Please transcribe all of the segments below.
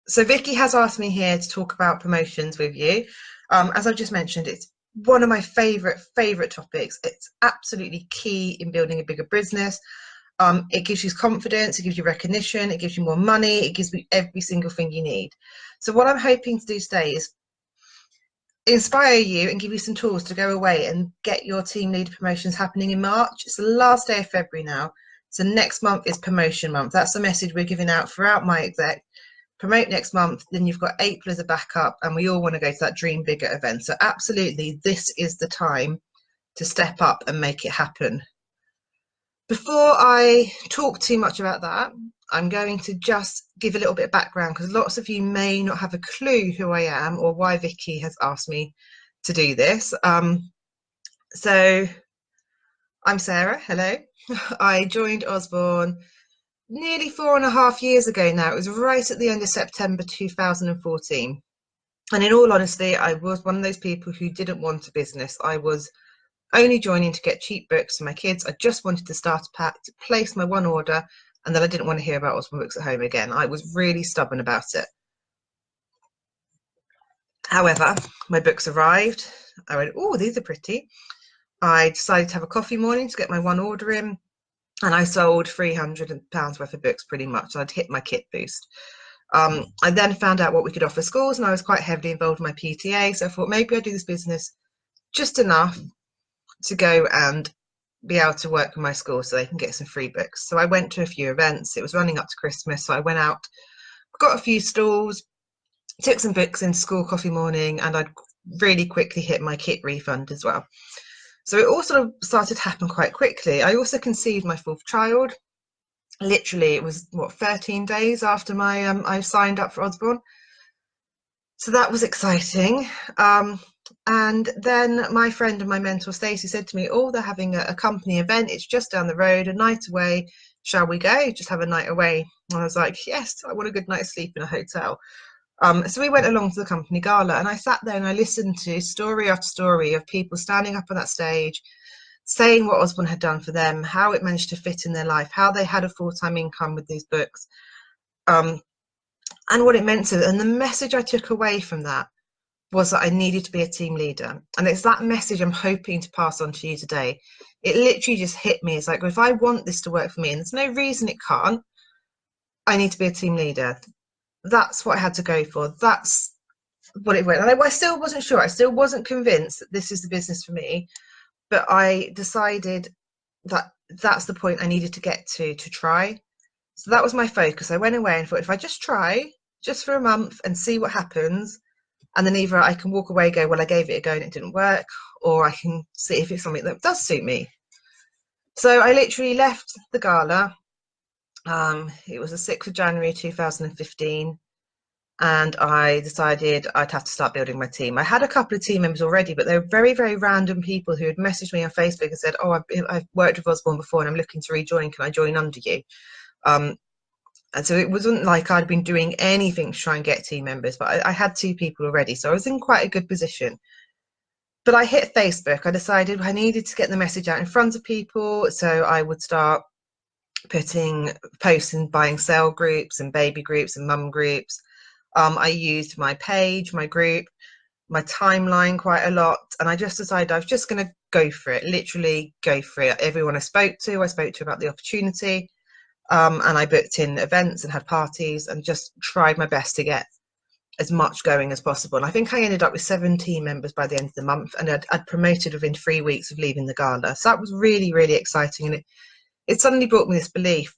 So Vicky has asked me here to talk about promotions with you. As I've just mentioned, it's one of my favourite topics. It's absolutely key in building a bigger business. It gives you confidence, it gives you recognition, it gives you more money, it gives you every single thing you need. So what I'm hoping to do today is inspire you and give you some tools to go away and get your team leader promotions happening in March. It's the last day of February now. So next month is promotion month. That's the message we're giving out throughout my exec. Promote next month, then you've got April as a backup, and we all want to go to that Dream Bigger event. So absolutely, this is the time to step up and make it happen. Before I talk too much about that, I'm going to just give a little bit of background because lots of you may not have a clue who I am or why Vicky has asked me to do this. So I'm Sarah, hello. I joined Usborne nearly 4.5 years ago now. It was right at the end of September 2014. And in all honesty, I was one of those people who didn't want a business. I was only joining to get cheap books for my kids. I just wanted to start a pack, to place my one order, and then I didn't want to hear about Usborne Books at home again. I was really stubborn about it. However, my books arrived. I went, oh, these are pretty. I decided to have a coffee morning to get my one order in. And I sold £300 worth of books pretty much. I'd hit my kit boost. I then found out what we could offer schools, and I was quite heavily involved in my PTA. So I thought maybe I'd do this business just enough to go and be able to work with my school so they can get some free books. So I went to a few events. It was running up to Christmas. So I went out, got a few stalls, took some books into school coffee morning, and I'd really quickly hit my kit refund as well. So it all sort of started to happen quite quickly. I also conceived my fourth child. Literally, it was, 13 days after my I signed up for Usborne. So that was exciting. And then my friend and my mentor, Stacey, said to me, oh, they're having a company event. It's just down the road, a night away. Shall we go? Just have a night away. And I was like, yes, I want a good night's sleep in a hotel. So we went along to the company gala, and I sat there and I listened to story after story of people standing up on that stage, saying what Usborne had done for them, how it managed to fit in their life, how they had a full-time income with these books, and what it meant to them. And the message I took away from that was that I needed to be a team leader. And it's that message I'm hoping to pass on to you today. It literally just hit me. It's like, if I want this to work for me, and there's no reason it can't, I need to be a team leader. That's what I had to go for. That's what it went. And I still wasn't sure. I still wasn't convinced that this is the business for me. But I decided that that's the point I needed to get to try. So that was my focus. I went away and thought, if I just try, just for a month and see what happens, and then either I can walk away and go, well, I gave it a go and it didn't work, or I can see if it's something that does suit me. So I literally left the gala. It was the 6th of January 2015. And I decided I'd have to start building my team. I had a couple of team members already, but they were very, very random people who had messaged me on Facebook and said, oh, I've worked with Usborne before and I'm looking to rejoin. Can I join under you? And so it wasn't like I'd been doing anything to try and get team members, but I had 2 people already. So I was in quite a good position. But I hit Facebook. I decided I needed to get the message out in front of people. So I would start putting posts in buying sale groups and baby groups and mum groups. I used my page, my group, my timeline quite a lot. And I just decided I was just going to go for it, literally go for it. Everyone I spoke to about the opportunity. And I booked in events and had parties and just tried my best to get as much going as possible. And I think I ended up with 17 members by the end of the month, and I'd promoted within 3 weeks of leaving the gala. So that was really, really exciting. And it suddenly brought me this belief.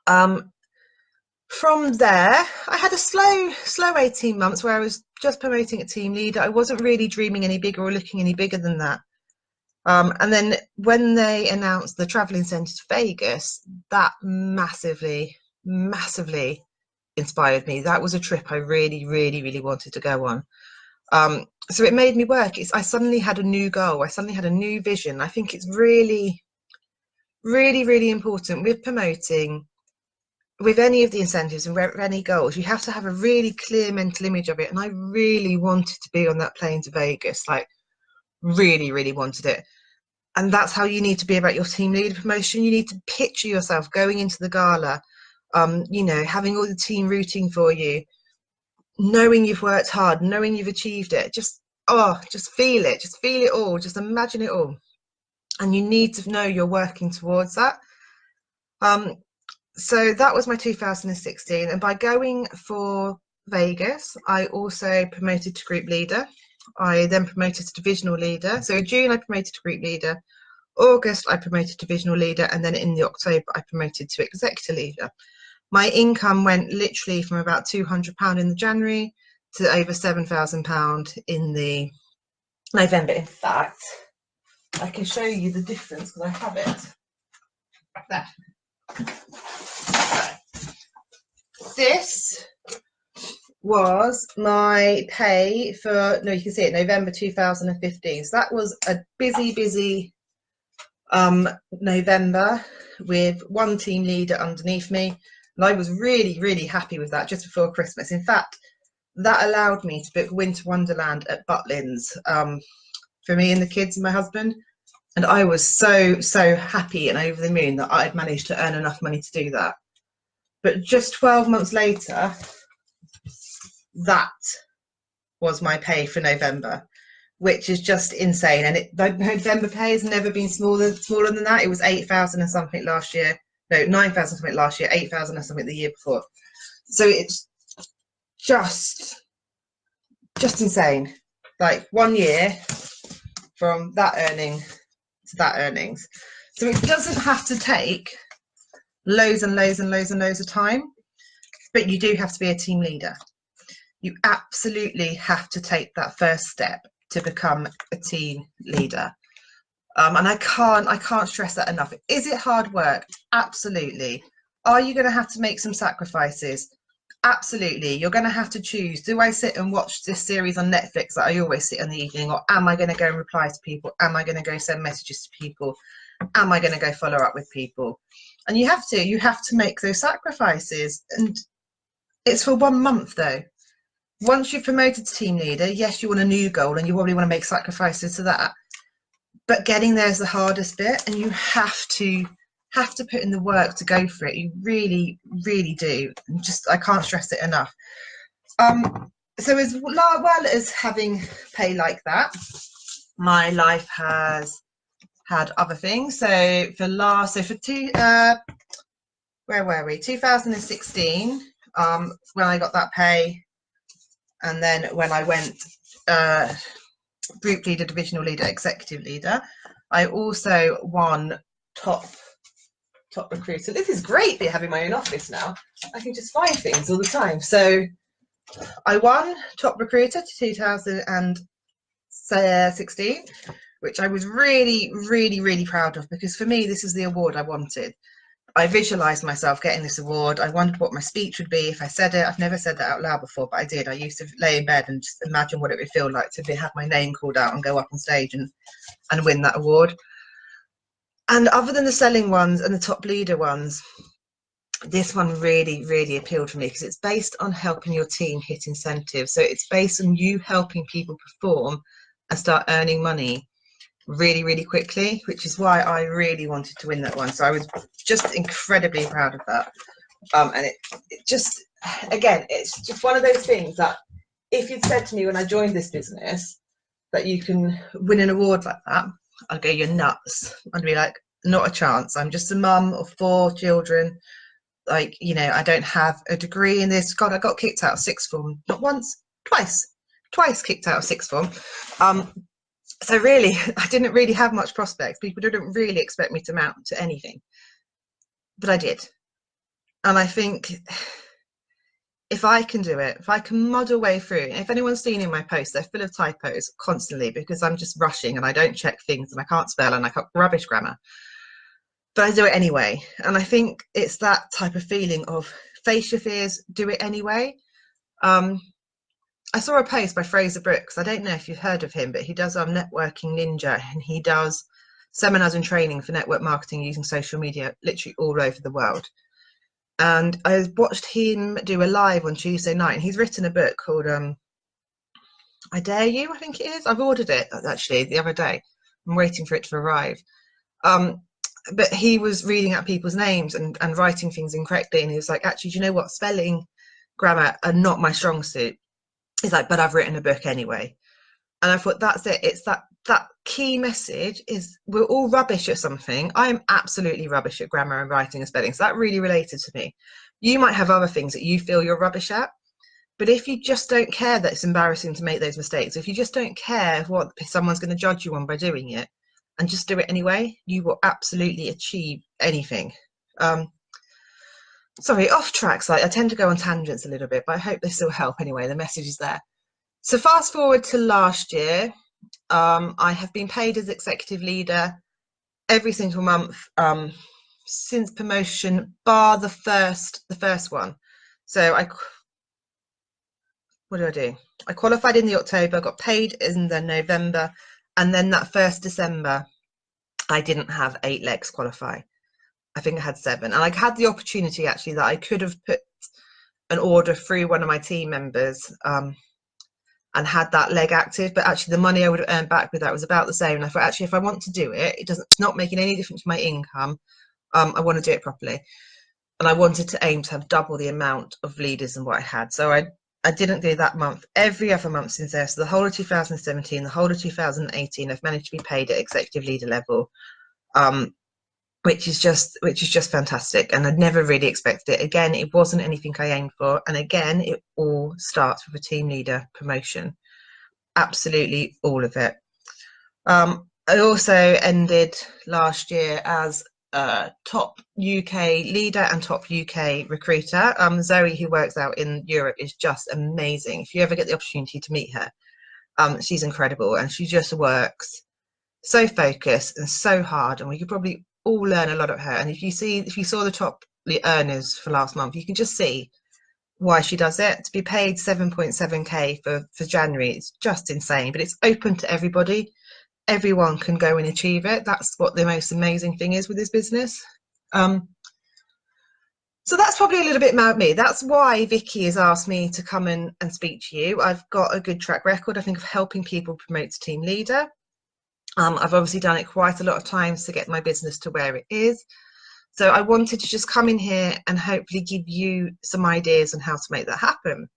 From there, I had a slow 18 months where I was just promoting a team leader. I wasn't really dreaming any bigger or looking any bigger than that. And then when they announced the travel incentive to Vegas, that massively inspired me. That was a trip I really, really, really wanted to go on. So it made me work. I suddenly had a new goal. I suddenly had a new vision. I think it's really, really, really important with promoting, with any of the incentives and any goals. You have to have a really clear mental image of it. And I really wanted to be on that plane to Vegas, like really, really wanted it. And that's how you need to be about your team leader promotion. You need to picture yourself going into the gala you know, having all the team rooting for you, knowing you've worked hard, knowing you've achieved it. Just feel it, just feel it all, just imagine it all. And you need to know you're working towards that. So that was my 2016, and by going for Vegas, I also promoted to group leader. I then promoted to divisional leader. So in June I promoted to group leader, August I promoted to divisional leader, and then in the October I promoted to executive leader. My income went literally from about £200 in the January to over £7,000 in the November. In fact, I can show you the difference because I have it there. This was my pay for, no, you can see it, November 2015. So that was a busy November with one team leader underneath me. And I was really happy with that just before Christmas. In fact, that allowed me to book Winter Wonderland at Butlins for me and the kids and my husband. And I was so happy and over the moon that I'd managed to earn enough money to do that. But just 12 months later, that was my pay for November, which is just insane. And the November pay has never been smaller than that. It was 8,000 and something last year. No, 9,000 something last year, 8,000 and something the year before. So it's just insane. Like 1 year from that earning to that earnings. So it doesn't have to take loads and loads of time, but you do have to be a team leader. You absolutely have to take that first step to become a team leader. And I can't stress that enough. Is it hard work? Absolutely. Are you going to have to make some sacrifices? Absolutely. You're going to have to choose. Do I sit and watch this series on Netflix that I always sit in the evening, or am I going to go and reply to people? Am I going to go send messages to people? Am I going to go follow up with people? And you have to make those sacrifices. And it's for 1 month though. Once you're promoted to team leader, yes, you want a new goal and you probably want to make sacrifices to that. But getting there is the hardest bit, and you have to put in the work to go for it. You really do. And I can't stress it enough. So as well as having pay like that, my life has had other things. So for 2016, when I got that pay, and then when I went group leader, divisional leader, executive leader, I also won top recruiter. This is great having my own office now. I can just find things all the time. So I won top recruiter 2016, which I was really proud of, because for me this is the award I wanted. I visualized myself getting this award. I wondered what my speech would be if I said it. I've never said that out loud before, but I did. I used to lay in bed and just imagine what it would feel like to have my name called out and go up on stage and win that award. And other than the selling ones and the top leader ones, this one really appealed for me, because it's based on helping your team hit incentives. So it's based on you helping people perform and start earning money really quickly, which is why I really wanted to win that one. So I was just incredibly proud of that. And it just, again, it's just one of those things that if you'd said to me when I joined this business that you can win an award like that, I'd go, you're nuts. I'd be like, not a chance. I'm just a mum of 4 children. Like, you know, I don't have a degree in this. God, I got kicked out of sixth form, not once, twice kicked out of sixth form. So really, I didn't really have much prospects. People didn't really expect me to amount to anything, but I did. And I think if I can do it, if I can muddle way through, if anyone's seen in my posts, they're full of typos constantly because I'm just rushing and I don't check things and I can't spell and I got rubbish grammar, but I do it anyway. And I think it's that type of feeling of face your fears, do it anyway. I saw a post by Fraser Brooks. I don't know if you've heard of him, but he does Networking Ninja, and he does seminars and training for network marketing using social media literally all over the world. And I watched him do a live on Tuesday night, and he's written a book called I Dare You, I think it is. I've ordered it actually the other day. I'm waiting for it to arrive. but he was reading out people's names and writing things incorrectly, and he was like, actually, do you know what, spelling, grammar are not my strong suit. He's like, but I've written a book anyway. And I thought, that's it. It's that key message is we're all rubbish at something. I am absolutely rubbish at grammar and writing and spelling, so that really related to me. You might have other things that you feel you're rubbish at, but if you just don't care that it's embarrassing to make those mistakes, if you just don't care what someone's going to judge you on by doing it, and just do it anyway, you will absolutely achieve anything. Sorry, off track. So I tend to go on tangents a little bit, but I hope they still help anyway. The message is there. So fast forward to last year, I have been paid as executive leader every single month since promotion, bar the first one. So what do I do? I qualified in the October, got paid in the November, and then that 1st December, I didn't have 8 legs qualify. I think I had 7, and I had the opportunity actually that I could have put an order through one of my team members and had that leg active, but actually the money I would have earned back with that was about the same. And I thought, actually, if I want to do it, it's not making any difference to my income. I want to do it properly, and I wanted to aim to have double the amount of leaders than what I had. So I didn't do that month. Every other month since there, so the whole of 2017, the whole of 2018, I've managed to be paid at executive leader level, which is just fantastic. And I'd never really expected it. Again, it wasn't anything I aimed for, and again, it all starts with a team leader promotion. Absolutely all of it. I also ended last year as top UK leader and top UK recruiter. Zoe, who works out in Europe, is just amazing. If you ever get the opportunity to meet her, she's incredible, and she just works so focused and so hard, and we could probably all learn a lot of her. And if you saw the top earners for last month, you can just see why she does it. To be paid 7.7k for January, it's just insane, but it's open to everybody. Everyone can go and achieve it. That's what the most amazing thing is with this business. So that's probably a little bit about me. That's why Vicky has asked me to come and speak to you. I've got a good track record, I think, of helping people promote to team leader. I've obviously done it quite a lot of times to get my business to where it is. So I wanted to just come in here and hopefully give you some ideas on how to make that happen.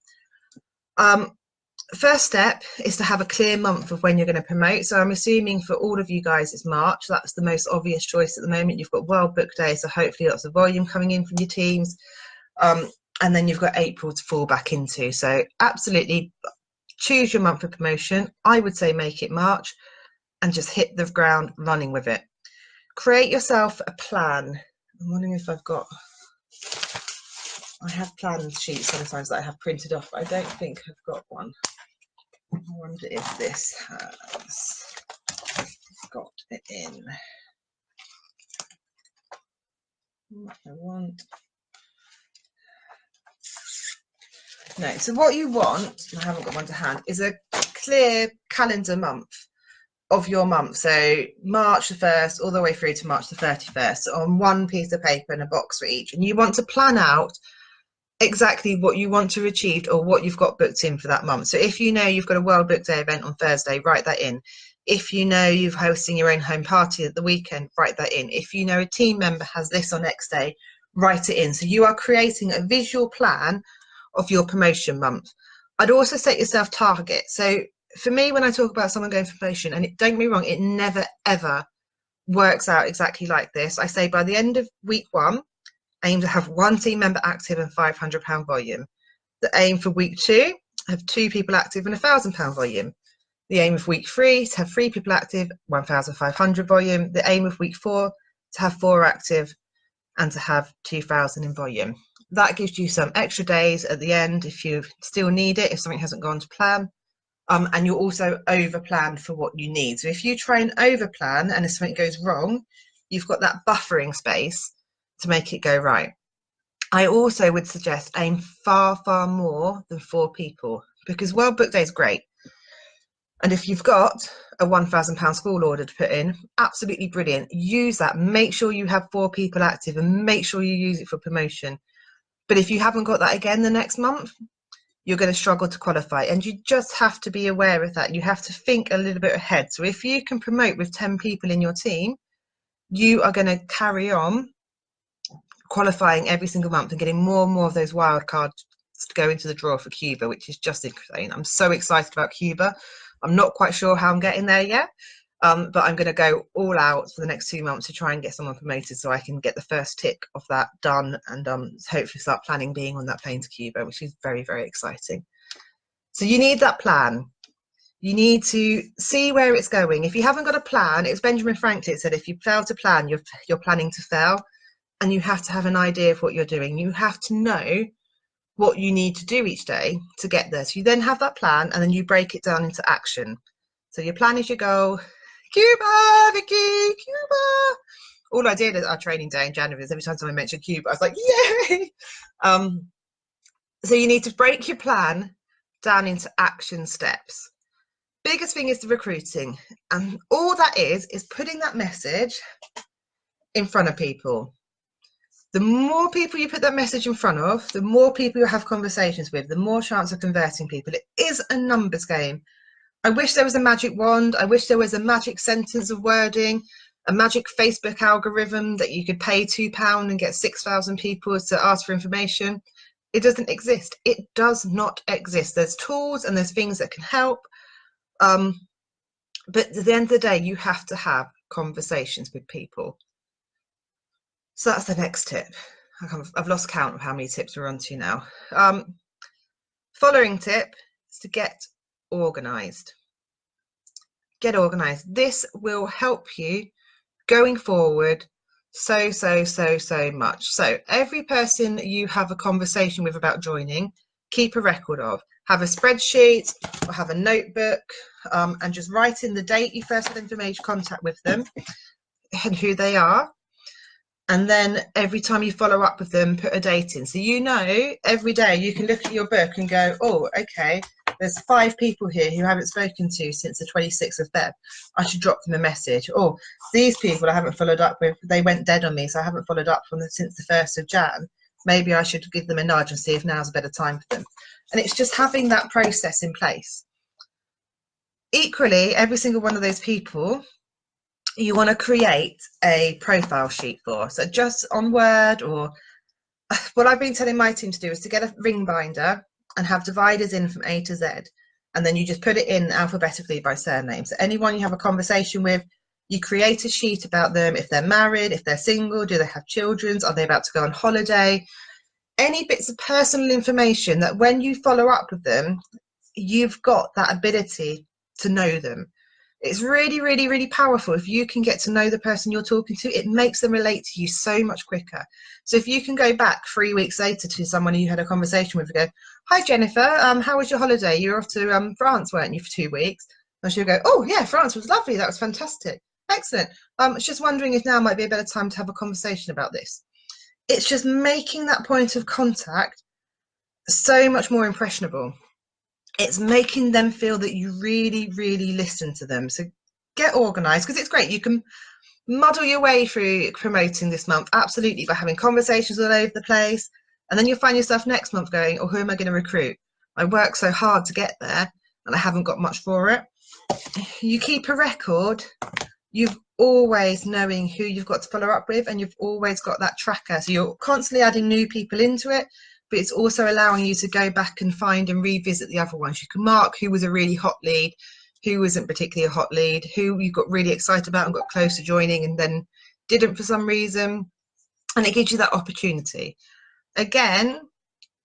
First step is to have a clear month of when you're going to promote. So I'm assuming for all of you guys it's March. That's the most obvious choice at the moment. You've got World Book Day, so hopefully lots of volume coming in from your teams. And then you've got April to fall back into. So absolutely choose your month of promotion. I would say make it March and just hit the ground running with it. Create yourself a plan. I'm wondering if I have plan sheets sometimes that I have printed off, but I don't think I've got one. I wonder if this has got it in. What I want. No, so what you want, I haven't got one to hand, is a clear calendar month of your month. So March the 1st all the way through to March the 31st on one piece of paper and a box for each. And you want to plan out exactly what you want to achieve or what you've got booked in for that month. So if you know you've got a World Book Day event on Thursday, write that in. If you know you're hosting your own home party at the weekend, write that in. If you know a team member has this on X day, write it in. So you are creating a visual plan of your promotion month. I'd also set yourself targets. So for me, when I talk about someone going for promotion, and don't get me wrong, it never ever works out exactly like this. I say by the end of week 1, aim to have 1 team member active and £500 volume. The aim for week 2, have 2 people active and £1,000 volume. The aim of week 3, to have 3 people active, 1,500 volume. The aim of week 4, to have 4 active and to have 2,000 in volume. That gives you some extra days at the end if you still need it, if something hasn't gone to plan. And you'll also over plan for what you need. So if you try and over plan and if something goes wrong, you've got that buffering space to make it go right. I also would suggest aim far more than 4 people, because World Book Day is great, and if you've got a £1,000 school order to put in, absolutely brilliant. Use that. Make sure you have 4 people active and make sure you use it for promotion. But if you haven't got that again the next month, you're going to struggle to qualify, and you just have to be aware of that. You have to think a little bit ahead. So if you can promote with 10 people in your team, you are going to carry on qualifying every single month and getting more and more of those wild cards to go into the draw for Cuba, which is just insane. I'm so excited about Cuba. I'm not quite sure how I'm getting there yet, but I'm going to go all out for the next 2 months to try and get someone promoted so I can get the first tick of that done, and hopefully start planning being on that plane to Cuba, which is very, very exciting. So you need that plan. You need to see where it's going. If you haven't got a plan, it's Benjamin Franklin said, if you fail to plan, you're planning to fail. And you have to have an idea of what you're doing. You have to know what you need to do each day to get there. So you then have that plan, and then you break it down into action. So your plan is your goal. Cuba, Vicky, Cuba. All I did at our training day in January is every time someone mentioned Cuba, I was like, yay! So you need to break your plan down into action steps. Biggest thing is the recruiting. And all that is putting that message in front of people. The more people you put that message in front of, the more people you have conversations with, the more chance of converting people. It is a numbers game. I wish there was a magic wand. I wish there was a magic sentence of wording, a magic Facebook algorithm that you could pay £2 and get 6,000 people to ask for information. It doesn't exist. It does not exist. There's tools and there's things that can help. But at the end of the day, you have to have conversations with people. So that's the next tip. I've lost count of how many tips we're on to now. Following tip is to get organised. Get organised. This will help you going forward so much. So every person you have a conversation with about joining, keep a record of. Have a spreadsheet or have a notebook, and just write in the date you first had information contact with them and who they are. And then every time you follow up with them, put a date in. So you know, every day you can look at your book and go, oh, okay, there's 5 people here who I haven't spoken to since the 26th of Feb. I should drop them a message. Or these people I haven't followed up with, they went dead on me, so I haven't followed up from them since the 1st of Jan. Maybe I should give them a nudge and see if now's a better time for them. And it's just having that process in place. Equally, every single one of those people, you want to create a profile sheet for. So just on Word, or what I've been telling my team to do is to get a ring binder and have dividers in from A to Z, and then you just put it in alphabetically by surname. So anyone you have a conversation with, you create a sheet about them, if they're married, if they're single, do they have children, are they about to go on holiday, any bits of personal information that when you follow up with them, you've got that ability to know them. It's really, really, really powerful. If you can get to know the person you're talking to, it makes them relate to you so much quicker. So if you can go back 3 weeks later to someone you had a conversation with and go, hi, Jennifer, how was your holiday? You were off to France, weren't you, for 2 weeks? And she'll go, oh, yeah, France was lovely. That was fantastic. Excellent. I was just wondering if now might be a better time to have a conversation about this. It's just making that point of contact so much more impressionable. It's making them feel that you really, really listen to them. So get organised, because it's great. You can muddle your way through promoting this month, absolutely, by having conversations all over the place. And then you'll find yourself next month going, oh, who am I going to recruit? I worked so hard to get there and I haven't got much for it. You keep a record. You've always knowing who you've got to follow up with, and you've always got that tracker. So you're constantly adding new people into it, but it's also allowing you to go back and find and revisit the other ones. You can mark who was a really hot lead, who wasn't particularly a hot lead, who you got really excited about and got close to joining and then didn't for some reason. And it gives you that opportunity. Again,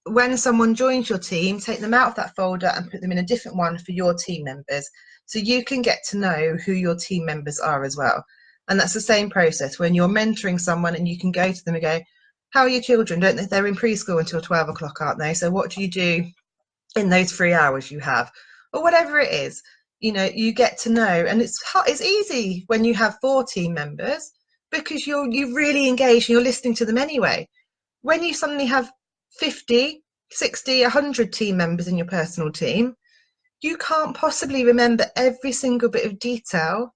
when someone joins your team, take them out of that folder and put them in a different one for your team members, so you can get to know who your team members are as well. And that's the same process when you're mentoring someone, and you can go to them and go, how are your children? Don't they, they're in preschool until 12 o'clock, aren't they? So what do you do in those 3 hours you have? Or whatever it is, you know, you get to know. And it's easy when you have 4 team members, because you're really engaged and you're listening to them anyway. When you suddenly have 50, 60, 100 team members in your personal team, you can't possibly remember every single bit of detail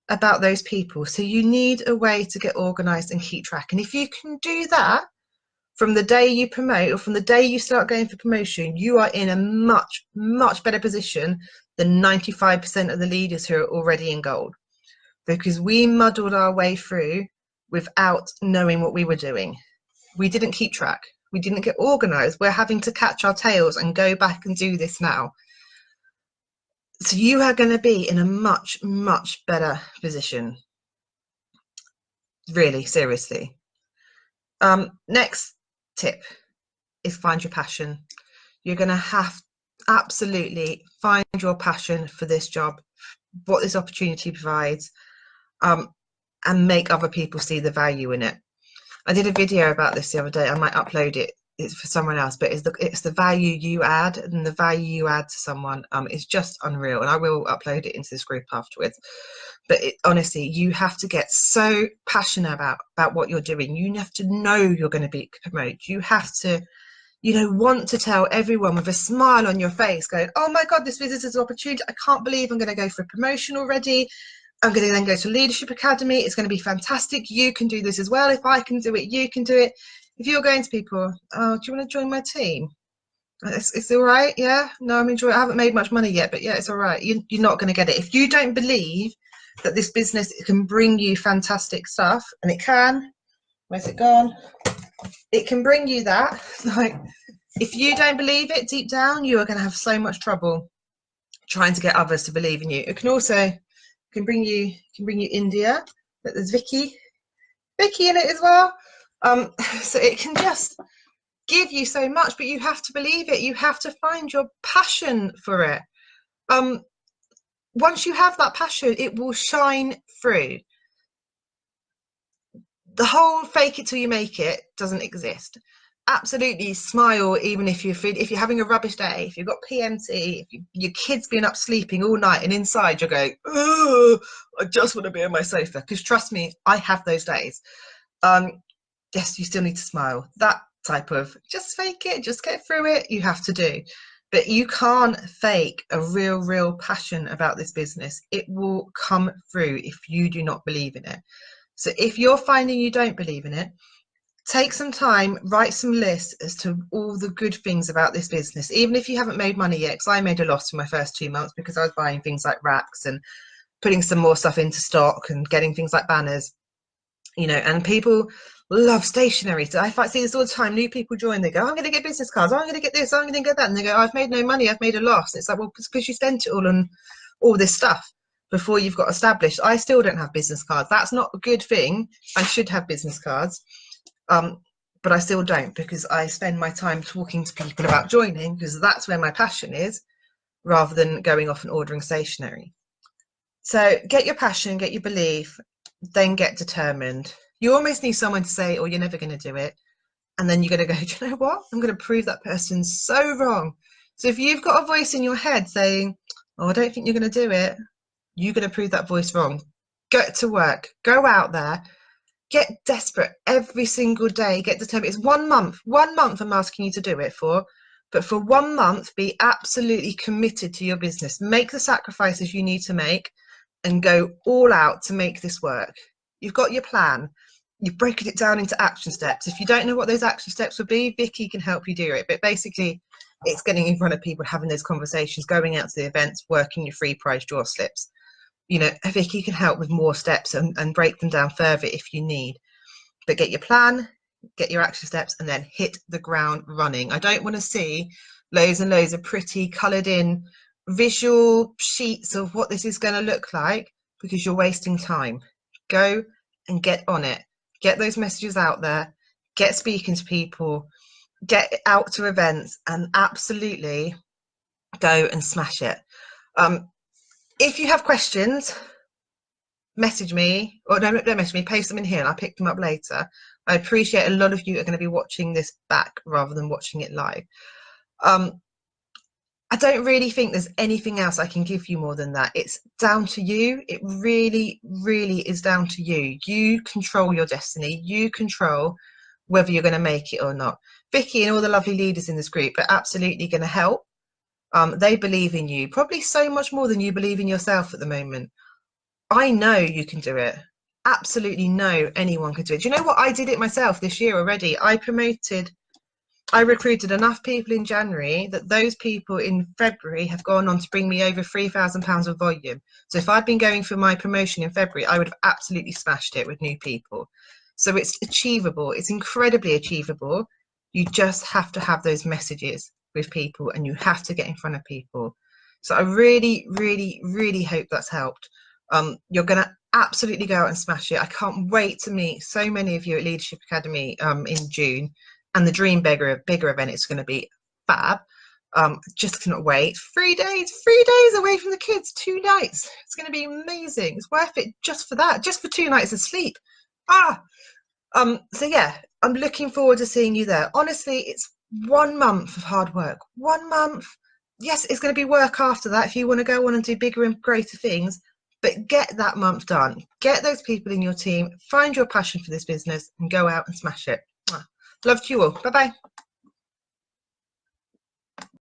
about those people. So you need a way to get organised and keep track. And if you can do that from the day you promote, or from the day you start going for promotion, you are in a much, much better position than 95% of the leaders who are already in gold, because we muddled our way through without knowing what we were doing. We didn't keep track. We didn't get organized. We're having to catch our tails and go back and do this now. So you are going to be in a much, much better position. Really, seriously. Next tip is find your passion. You're going to have absolutely find your passion for this job, what this opportunity provides, and make other people see the value in it. I did a video about this the other day. I might upload it. It's for someone else, but it's the value you add, and the value you add to someone is just unreal. And I will upload it into this group afterwards. But honestly, you have to get so passionate about what you're doing. You have to know you're going to be promoted. You have to, want to tell everyone with a smile on your face, going, "Oh my God, this business is an opportunity. I can't believe I'm going to go for a promotion already. I'm going to then go to Leadership Academy. It's going to be fantastic. You can do this as well. If I can do it, you can do it." If you're going to people, "Oh, do you want to join my team? It's all right. Yeah, no, I'm enjoying it. I haven't made much money yet, but yeah, it's all right." You're not going to get it. If you don't believe that this business can bring you fantastic stuff, and it can, where's it gone? It can bring you that. Like, if you don't believe it deep down, you are going to have so much trouble trying to get others to believe in you. It can also bring you India. But there's Vicky in it as well. So it can just give you so much, but you have to believe it. You have to find your passion for it. Once you have that passion, it will shine through. The whole fake it till you make it doesn't exist. Absolutely smile, even if you're having a rubbish day, if you've got PMT, if your kid's been up sleeping all night and inside you're going, "Oh, I just want to be on my sofa." Because trust me, I have those days. Yes, you still need to smile. That type of just fake it, just get through it, you have to do. But you can't fake a real passion about this business. It will come through if you do not believe in it. So if you're finding you don't believe in it, take some time, write some lists as to all the good things about this business, even if you haven't made money yet, because I made a loss for my first 2 months because I was buying things like racks and putting some more stuff into stock and getting things like banners, and people love stationery. So I see this all the time. New people join, they go, "I'm going to get business cards, I'm going to get this, I'm going to get that," and they go, "I've made no money, I've made a loss." It's like, well, it's because you spent it all on all this stuff before you've got established. I still don't have business cards. That's not a good thing. I should have business cards, but I still don't, because I spend my time talking to people about joining, because that's where my passion is, rather than going off and ordering stationery. So get your passion, get your belief, then get determined. You almost need someone to say, "Oh, you're never going to do it," and then you're going to go, "Do you know what? I'm going to prove that person so wrong." So if you've got a voice in your head saying, "Oh, I don't think you're going to do it," you're going to prove that voice wrong. Get to work, go out there, get desperate every single day, get determined. It's 1 month I'm asking you to do it for, but for 1 month, be absolutely committed to your business. Make the sacrifices you need to make and go all out to make this work. You've got your plan. You've broken it down into action steps. If you don't know what those action steps would be, Vicky can help you do it. But basically, it's getting in front of people, having those conversations, going out to the events, working your free prize draw slips. Vicky can help with more steps and break them down further if you need. But get your plan, get your action steps, and then hit the ground running. I don't want to see loads and loads of pretty coloured in visual sheets of what this is going to look like, because you're wasting time. Go and get on it. Get those messages out there. Get speaking to people. Get out to events, and absolutely go and smash it. If you have questions, message me, or don't message me, paste them in here and I'll pick them up later. I appreciate a lot of you are going to be watching this back rather than watching it live. I don't really think there's anything else I can give you more than that. It's down to you. It really, really is down to you. You control your destiny. You control whether you're going to make it or not. Vicky and all the lovely leaders in this group are absolutely going to help. They believe in you, probably so much more than you believe in yourself at the moment. I know you can do it. Absolutely know anyone can do it. Do you know what? I did it myself this year already. I recruited enough people in January that those people in February have gone on to bring me over £3,000 of volume. So if I'd been going for my promotion in February, I would have absolutely smashed it with new people. So it's achievable. It's incredibly achievable. You just have to have those messages with people, and you have to get in front of people. So I really, really, really hope that's helped. You're going to absolutely go out and smash it. I can't wait to meet so many of you at Leadership Academy in June, and the Dream Bigger event is going to be fab. Just cannot wait. 3 days away from the kids, 2 nights. It's going to be amazing. It's worth it just for that, just for 2 nights of sleep. So yeah, I'm looking forward to seeing you there. Honestly, it's 1 month of hard work. 1 month. Yes, it's going to be work after that if you want to go on and do bigger and greater things, but get that month done. Get those people in your team, find your passion for this business, and go out and smash it. Love to you all. Bye-bye.